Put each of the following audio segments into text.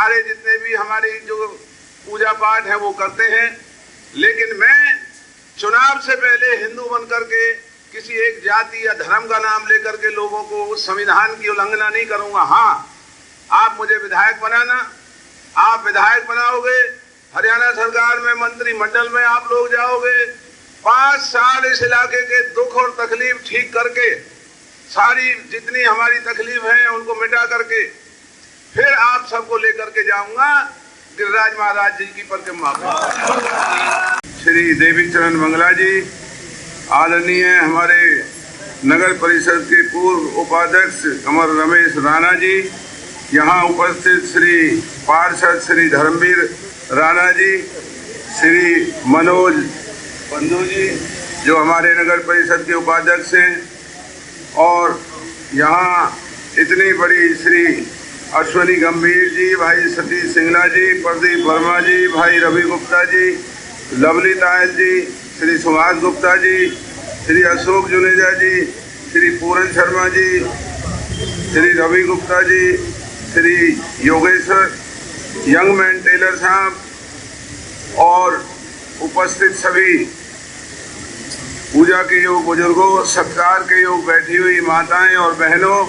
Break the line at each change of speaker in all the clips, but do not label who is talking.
सारे जितने भी हमारी जो पूजा पाठ है वो करते हैं, लेकिन मैं चुनाव से पहले हिंदू बनकर के किसी एक जाति या धर्म का नाम लेकर के लोगों को उस संविधान की उल्लंघना नहीं करूंगा। हाँ, आप मुझे विधायक बनाना, आप विधायक बनाओगे, हरियाणा सरकार में मंत्रिमंडल में आप लोग जाओगे, 5 साल इस इलाके के दुख और तकलीफ ठीक करके, सारी जितनी हमारी तकलीफ है उनको मिटा करके फिर आप सबको लेकर के जाऊंगा गिरिराज महाराज जी की परिक्रमा पे। श्री देवीचरण मंगला जी, आदरणीय हमारे नगर परिषद के पूर्व उपाध्यक्ष अमर रमेश राणा जी, यहाँ उपस्थित श्री पार्षद श्री धर्मवीर राणा जी, श्री मनोज बंधु जी जो हमारे नगर परिषद के उपाध्यक्ष हैं, और यहाँ इतनी बड़ी श्री अश्वनी गंभीर जी, भाई सतीश सिंगला जी, प्रदीप वर्मा जी, भाई रवि गुप्ता जी, लवली तायल जी, श्री सुभाष गुप्ता जी, श्री अशोक जुनेजा जी, श्री पूरन शर्मा जी, श्री रवि गुप्ता जी, श्री योगेश्वर यंग मैन टेलर साहब और उपस्थित सभी पूजा के योग बुजुर्गों, सत्कार के योग बैठी हुई माताएं और बहनों,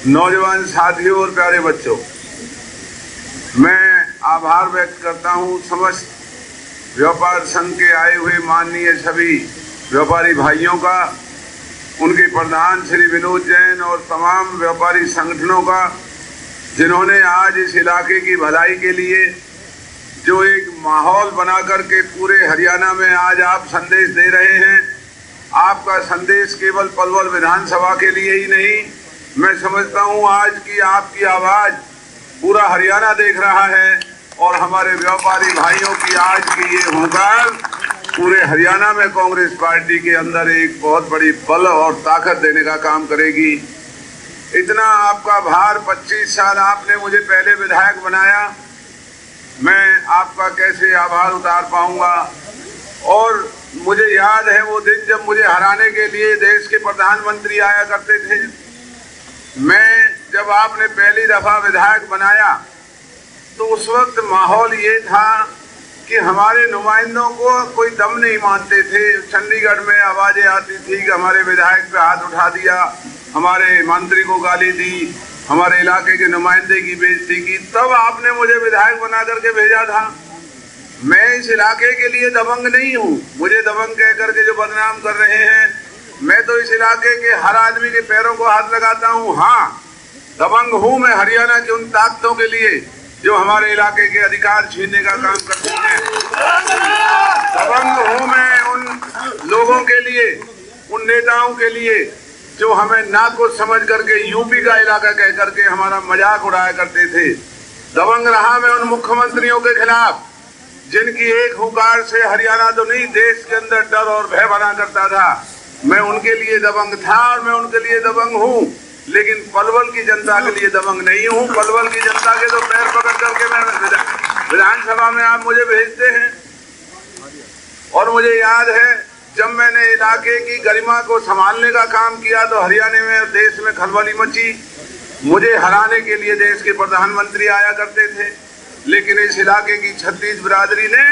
नौजवान साथियों और प्यारे बच्चों, मैं आभार व्यक्त करता हूं समस्त व्यापार संघ के आए हुए माननीय सभी व्यापारी भाइयों का, उनके प्रधान श्री विनोद जैन और तमाम व्यापारी संगठनों का, जिन्होंने आज इस इलाके की भलाई के लिए जो एक माहौल बना करके पूरे हरियाणा में आज आप संदेश दे रहे हैं। आपका संदेश केवल पलवल विधानसभा के लिए ही नहीं, मैं समझता हूं आज की आपकी आवाज पूरा हरियाणा देख रहा है, और हमारे व्यापारी भाइयों की आज की ये हुंकार पूरे हरियाणा में कांग्रेस पार्टी के अंदर एक बहुत बड़ी बल और ताकत देने का काम करेगी। इतना आपका भार, 25 साल आपने मुझे पहले विधायक बनाया, मैं आपका कैसे आभार उतार पाऊंगा। और मुझे याद है वो दिन जब मुझे हराने के लिए देश के प्रधानमंत्री आया करते थे। मैं जब आपने पहली दफा विधायक बनाया तो उस वक्त माहौल ये था कि हमारे नुमाइंदों को कोई दम नहीं मानते थे। चंडीगढ़ में आवाजें आती थी कि हमारे विधायक पे हाथ उठा दिया, हमारे मंत्री को गाली दी, हमारे इलाके के नुमाइंदे की बेइज्जती की। तब आपने मुझे विधायक बना करके भेजा था। मैं इस इलाके के लिए दबंग नहीं हूँ, मुझे दबंग कह करके जो बदनाम कर रहे हैं, मैं तो इस इलाके के हर आदमी के पैरों को हाथ लगाता हूँ। हाँ, दबंग हूँ मैं हरियाणा की उन ताकतों के लिए जो हमारे इलाके के अधिकार छीनने का काम करते हैं। दबंग हूँ मैं उन लोगों के लिए, उन नेताओं के लिए जो हमें ना कुछ समझ करके यूपी का इलाका कह करके हमारा मजाक उड़ाया करते थे। दबंग रहा मैं उन मुख्यमंत्रियों के खिलाफ जिनकी एक हुकार से हरियाणा तो नहीं देश के अंदर डर और भय बना करता था। मैं उनके लिए दबंग था और मैं उनके लिए दबंग हूँ, लेकिन पलवल की जनता के लिए दबंग नहीं हूँ। पलवल की जनता के तो पैर पकड़ करके मैं विधानसभा में आप मुझे भेजते हैं। और मुझे याद है जब मैंने इलाके की गरिमा को संभालने का काम किया तो हरियाणा में और देश में खलबली मची। मुझे हराने के लिए देश के प्रधानमंत्री आया करते थे, लेकिन इस इलाके की 36 बिरादरी ने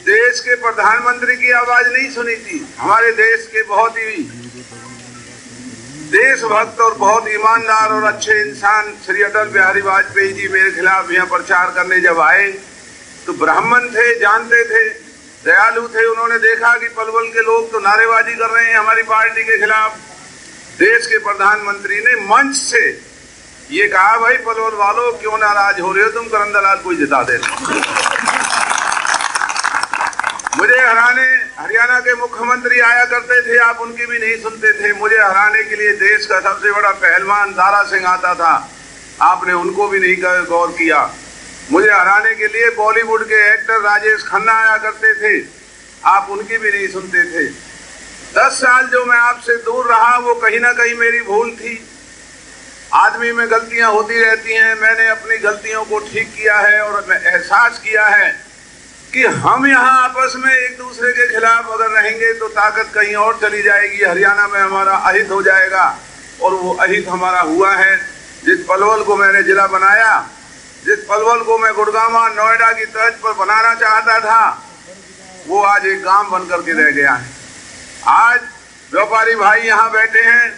देश के प्रधानमंत्री की आवाज नहीं सुनी थी। हमारे देश के बहुत ही देशभक्त और बहुत ईमानदार और अच्छे इंसान श्री अटल बिहारी वाजपेयी जी मेरे खिलाफ यहाँ प्रचार करने जब आए तो ब्राह्मण थे, जानते थे, दयालु थे। उन्होंने देखा कि पलवल के लोग तो नारेबाजी कर रहे हैं हमारी पार्टी के खिलाफ। देश के प्रधानमंत्री ने मंच से ये कहा, भाई पलवल वालों क्यों नाराज हो रहे हो तुम, करंदलाल को जिता दे। मुझे हराने हरियाणा के मुख्यमंत्री आया करते थे, आप उनकी भी नहीं सुनते थे। मुझे हराने के लिए देश का सबसे बड़ा पहलवान दारा सिंह आता था, आपने उनको भी नहीं गौर किया। मुझे हराने के लिए बॉलीवुड के एक्टर राजेश खन्ना आया करते थे, आप उनकी भी नहीं सुनते थे। 10 साल जो मैं आपसे दूर रहा वो कहीं ना कहीं मेरी भूल थी। आदमी में गलतियां होती रहती हैं, मैंने अपनी गलतियों को ठीक किया है और एहसास किया है कि हम यहाँ आपस में एक दूसरे के खिलाफ अगर रहेंगे तो ताकत कहीं और चली जाएगी, हरियाणा में हमारा अहित हो जाएगा। और वो अहित हमारा हुआ है। जिस पलवल को मैंने जिला बनाया जिस पलवल को मैं गुड़गांव नोएडा की तर्ज पर बनाना चाहता था, वो आज एक गांव बन करके रह गया है। आज व्यापारी भाई यहाँ बैठे हैं।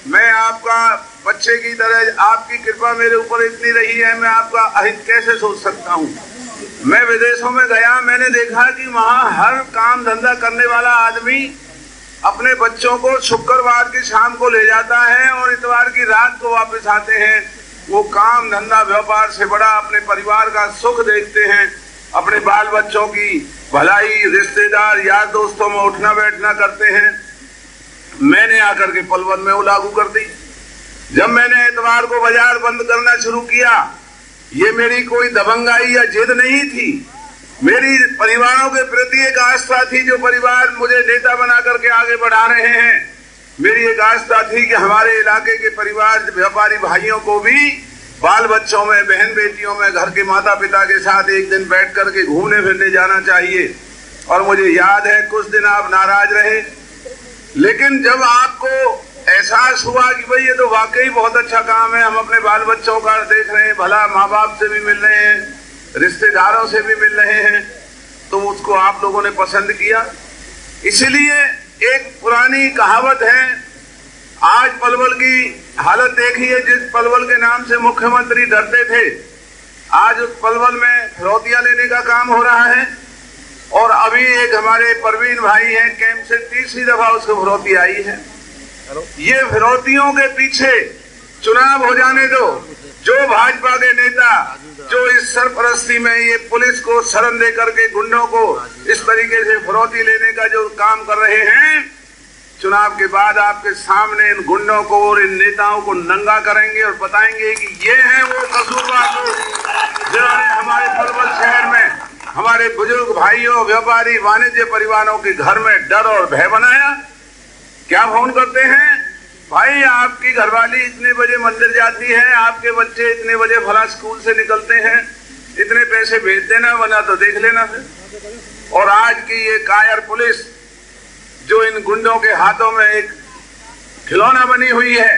मैं आपका बच्चे की तरह, आपकी कृपा मेरे ऊपर इतनी रही है, मैं आपका अहित कैसे सोच सकता हूँ। मैं विदेशों में गया, मैंने देखा कि वहाँ हर काम धंधा करने वाला आदमी अपने बच्चों को शुक्रवार की शाम को ले जाता है और इतवार की रात को वापस आते हैं। वो काम धंधा व्यापार से बड़ा अपने परिवार का सुख देखते हैं, अपने बाल बच्चों की भलाई, रिश्तेदार यार दोस्तों में उठना बैठना करते हैं। मैंने आकर के पलवल में वो लागू कर दी। जब मैंने इतवार को बाजार बंद करना शुरू किया, ये मेरी कोई दबंगाई या जिद नहीं थी, मेरी परिवारों के प्रति एक आस्था थी। जो परिवार मुझे नेता बना करके आगे बढ़ा रहे हैं, मेरी एक आस्था थी कि हमारे इलाके के परिवार व्यापारी भाइयों को भी बाल बच्चों में, बहन बेटियों में, घर के माता पिता के साथ एक दिन बैठ करके घूमने फिरने जाना चाहिए। और मुझे याद है कुछ दिन आप नाराज रहे, लेकिन जब आपको एहसास हुआ कि भाई ये तो वाकई बहुत अच्छा काम है, हम अपने बाल बच्चों का देख रहे हैं, भला माँ बाप से भी मिल रहे हैं, रिश्तेदारों से भी मिल रहे हैं, तो उसको आप लोगों ने पसंद किया। इसलिए एक पुरानी कहावत है, आज पलवल की हालत देखिए। जिस पलवल के नाम से मुख्यमंत्री डरते थे, आज उस पलवल में फिरौतियां लेने का काम हो रहा है। और अभी एक हमारे परवीन भाई हैं, कैंप से तीसरी दफा उसको फिरौती आई है। ये फिरौतियों के पीछे चुनाव हो जाने दो। जो भाजपा के नेता जो इस सरपरस्ती में ये पुलिस को शरण दे करके गुंडों को इस तरीके से फिरौती लेने का जो काम कर रहे हैं, चुनाव के बाद आपके सामने इन गुंडों को और इन नेताओं को नंगा करेंगे और बताएंगे कि ये हैं वो कसूरवार लोग जिन्होंने हमारे पलवल शहर में हमारे बुजुर्ग भाइयों, व्यापारी, वाणिज्य परिवारों के घर में डर और भय बनाया। क्या फोन करते हैं, भाई आपकी घरवाली इतने बजे मंदिर जाती है, आपके बच्चे इतने बजे फला स्कूल से निकलते हैं, इतने पैसे भेज देना वरना तो देख लेना फिर। और आज की ये कायर पुलिस जो इन गुंडों के हाथों में एक खिलौना बनी हुई है,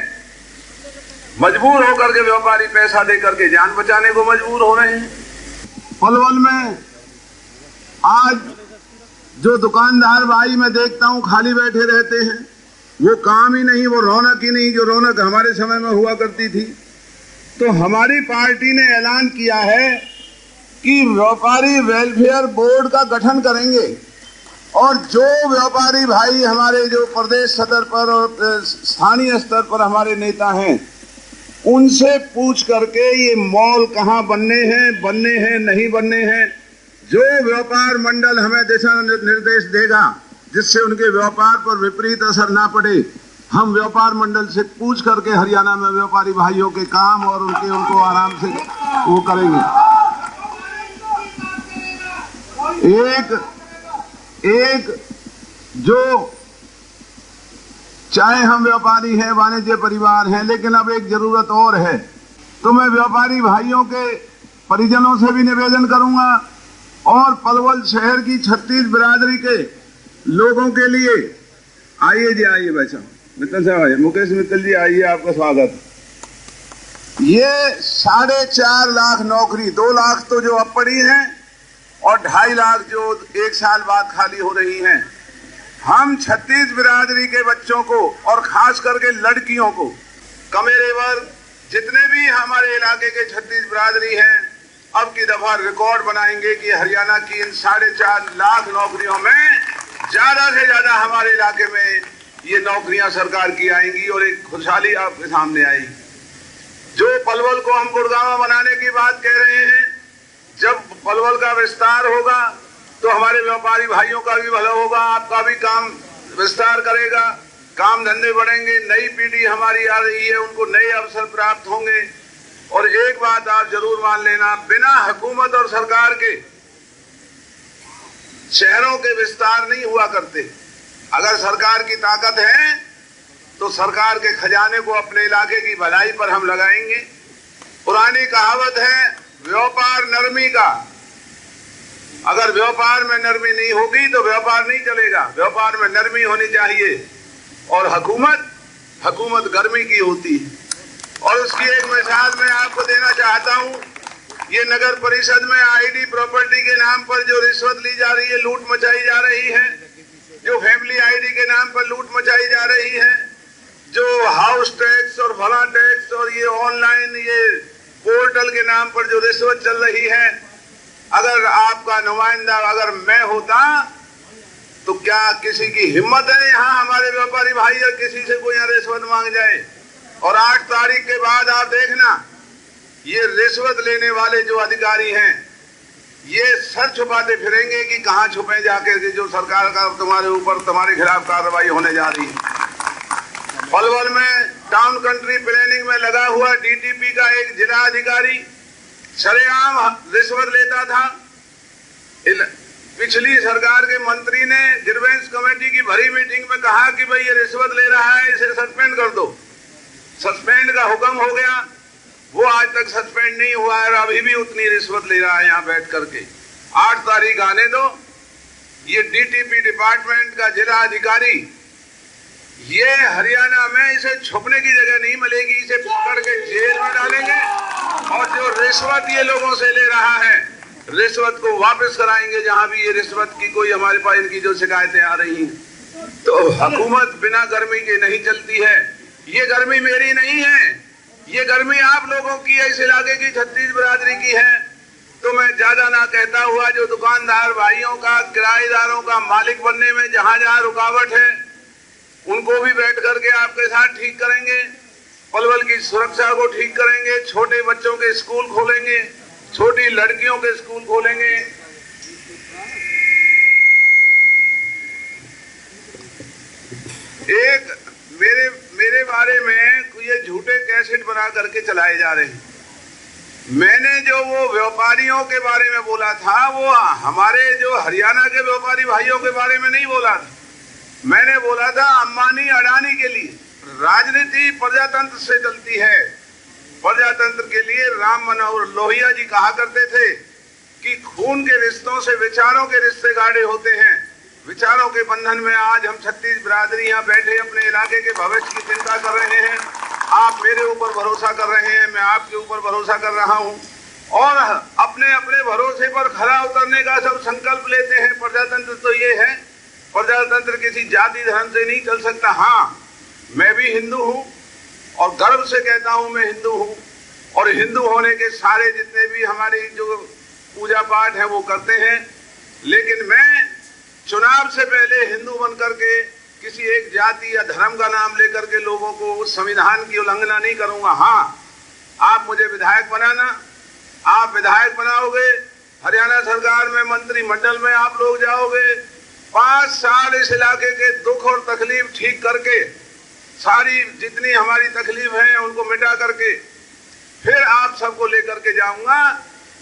मजबूर होकर के व्यापारी पैसा दे करके जान बचाने को मजबूर हो रहे हैं। पलवल में आज जो दुकानदार भाई मैं देखता हूं खाली बैठे रहते हैं, वो काम ही नहीं, वो रौनक ही नहीं जो रौनक हमारे समय में हुआ करती थी। तो हमारी पार्टी ने ऐलान किया है कि व्यापारी वेलफेयर बोर्ड का गठन करेंगे और जो व्यापारी भाई हमारे जो प्रदेश सदर पर और स्थानीय स्तर पर हमारे नेता हैं, उनसे पूछ करके ये मॉल कहाँ बनने हैं नहीं बनने हैं, जो व्यापार मंडल हमें दिशा निर्देश देगा जिससे उनके व्यापार पर विपरीत असर ना पड़े, हम व्यापार मंडल से पूछ करके हरियाणा में व्यापारी भाइयों के काम और उनको आराम से वो करेंगे। एक जो चाहे हम व्यापारी हैं, वाणिज्य परिवार हैं, लेकिन अब एक जरूरत और है। तो मैं व्यापारी भाइयों के परिजनों से भी निवेदन करूंगा और पलवल शहर की 36 बिरादरी के लोगों के लिए, आइए जी, आइए बच्चा मित्तल साहब, आइए, मुकेश मित्तल जी आइए, आपका स्वागत। ये 4.5 लाख नौकरी, 2 लाख तो जो अब पड़ी हैं और 2.5 लाख जो 1 साल बाद खाली हो रही हैं, हम 36 बिरादरी के बच्चों को और खास करके लड़कियों को, कमेरे वर्ग जितने भी हमारे इलाके के 36 बिरादरी हैं, अब की दफा रिकॉर्ड बनाएंगे कि हरियाणा की इन 4.5 लाख नौकरियों में ज्यादा से ज्यादा हमारे इलाके में ये नौकरियां सरकार की आएंगी और एक खुशहाली आपके सामने आएगी। जो पलवल को हम गुड़गांव बनाने की बात कह रहे हैं, जब पलवल का विस्तार होगा तो हमारे व्यापारी भाइयों का भी भला होगा, आपका भी काम विस्तार करेगा, काम धंधे बढ़ेंगे, नई पीढ़ी हमारी आ रही है, उनको नए अवसर प्राप्त होंगे। और एक बात आप जरूर मान लेना, बिना हुकूमत और सरकार के शहरों के विस्तार नहीं हुआ करते। अगर सरकार की ताकत है तो सरकार के खजाने को अपने इलाके की भलाई पर हम लगाएंगे। पुरानी कहावत है व्यापार नरमी का, अगर व्यापार में नरमी नहीं होगी तो व्यापार नहीं चलेगा, व्यापार में नरमी होनी चाहिए। और हुकूमत गर्मी की होती है। और उसकी एक मिसाल मैं आपको देना चाहता हूं ये नगर परिषद में आईडी प्रॉपर्टी के नाम पर जो रिश्वत ली जा रही है, लूट मचाई जा रही है, जो फैमिली आईडी के नाम पर लूट मचाई जा रही है, जो हाउस टैक्स और भला टैक्स और ये ऑनलाइन ये पोर्टल के नाम पर जो रिश्वत चल रही है, अगर आपका नुमाइंदा अगर मैं होता तो क्या किसी की हिम्मत है यहाँ हमारे व्यापारी भाई और किसी से कोई यहाँ रिश्वत मांग जाए? और 8 तारीख के बाद आप देखना, ये रिश्वत लेने वाले जो अधिकारी हैं ये सर छुपाते फिरेंगे कि कहाँ छुपे जाके कि जो सरकार का तुम्हारे ऊपर तुम्हारे खिलाफ कार्रवाई होने जा रही है। पलवल में टाउन कंट्री प्लानिंग में लगा हुआ डीटीपी का एक जिला अधिकारी सरेआम रिश्वत लेता था। पिछली सरकार के मंत्री ने ग्रीवेंस कमेटी की भरी मीटिंग में कहा कि भाई ये रिश्वत ले रहा है, इसे सस्पेंड कर दो। सस्पेंड का हुक्म हो गया, वो आज तक सस्पेंड नहीं हुआ है और अभी भी उतनी रिश्वत ले रहा है यहाँ बैठ करके। 8 तारीख आने दो, ये डीटीपी डिपार्टमेंट का जिला अधिकारी, ये हरियाणा में इसे छुपने की जगह नहीं मिलेगी, इसे पकड़ के जेल में डालेंगे और जो रिश्वत ये लोगों से ले रहा है, रिश्वत को वापस कराएंगे। जहां भी ये रिश्वत की कोई हमारे पास इनकी जो शिकायतें आ रही हैं, तो हुकूमत बिना गर्मी के नहीं चलती है। ये गर्मी मेरी नहीं है, ये गर्मी आप लोगों की है, इस इलाके की छत्तीस बिरादरी की है। तो मैं ज्यादा ना कहता हुआ जो दुकानदार भाइयों का, किराएदारों का मालिक बनने में जहां जहां रुकावट है, उनको भी बैठ करके आपके साथ ठीक करेंगे। पलवल की सुरक्षा को ठीक करेंगे, छोटे बच्चों के स्कूल खोलेंगे, छोटी लड़कियों के स्कूल खोलेंगे। एक मेरे बारे में ये झूठे कैसेट बना करके चलाए जा रहे हैं। मैंने जो वो व्यापारियों के बारे में बोला था, वो हमारे जो हरियाणा के व्यापारी भाइयों के बारे में नहीं बोला था। मैंने बोला था अंबानी अडानी के लिए। राजनीति प्रजातंत्र से चलती है। प्रजातंत्र के लिए राम मनोहर लोहिया जी कहा करते थे कि खून के रिश्तों से विचारों के रिश्ते गाढ़े होते हैं। विचारों के बंधन में आज हम छत्तीस बिरादरी यहाँ बैठे अपने इलाके के भविष्य की चिंता कर रहे हैं। आप मेरे ऊपर भरोसा कर रहे हैं, मैं आपके ऊपर भरोसा कर रहा हूँ और अपने अपने भरोसे पर खरा उतरने का सब संकल्प लेते हैं। प्रजातंत्र तो ये है, प्रजातंत्र किसी जाति धर्म से नहीं चल सकता। हाँ, मैं भी हिंदू हूँ और गर्व से कहता हूँ मैं हिंदू हूँ और हिंदू होने के सारे जितने भी हमारी जो पूजा पाठ है वो करते हैं। लेकिन मैं चुनाव से पहले हिंदू बन करके किसी एक जाति या धर्म का नाम लेकर के लोगों को उस संविधान की उल्लंघना नहीं करूंगा। हाँ, आप मुझे विधायक बनाना, आप विधायक बनाओगे, हरियाणा सरकार में मंत्रिमंडल में आप लोग जाओगे, 5 साल इस इलाके के दुख और तकलीफ ठीक करके, सारी जितनी हमारी तकलीफ है उनको मिटा करके फिर आप सबको लेकर के जाऊंगा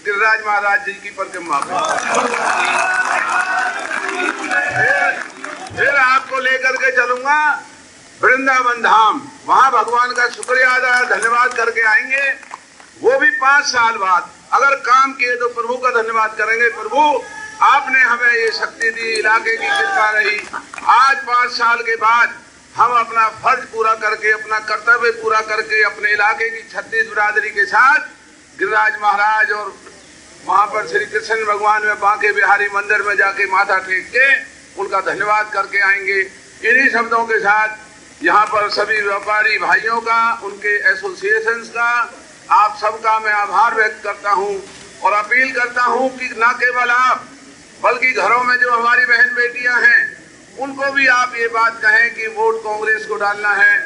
गिरिराज महाराज जी की परिक्रमा पे। फिर आपको लेकर के चलूंगा वृंदावन धाम, वहां भगवान का शुक्रिया अदा धन्यवाद करके आएंगे। वो भी 5 साल बाद। अगर काम किए तो प्रभु का धन्यवाद करेंगे। प्रभु, आपने हमें ये शक्ति दी, इलाके की कृपा रही। आज 5 साल के बाद हम अपना फर्ज पूरा करके, अपना कर्तव्य पूरा करके अपने इलाके की छत्तीस बिरादरी के साथ गिरिराज महाराज और वहां पर श्री कृष्ण भगवान में बांके बिहारी मंदिर में जाके माथा टेक के उनका धन्यवाद करके आएंगे। इन्हीं शब्दों के साथ यहाँ पर सभी व्यापारी भाइयों का, उनके एसोसिएशंस का, आप सबका मैं आभार व्यक्त करता हूँ और अपील करता हूँ कि न केवल आप बल्कि घरों में जो हमारी बहन बेटियां हैं उनको भी आप ये बात कहें कि वोट कांग्रेस को डालना है।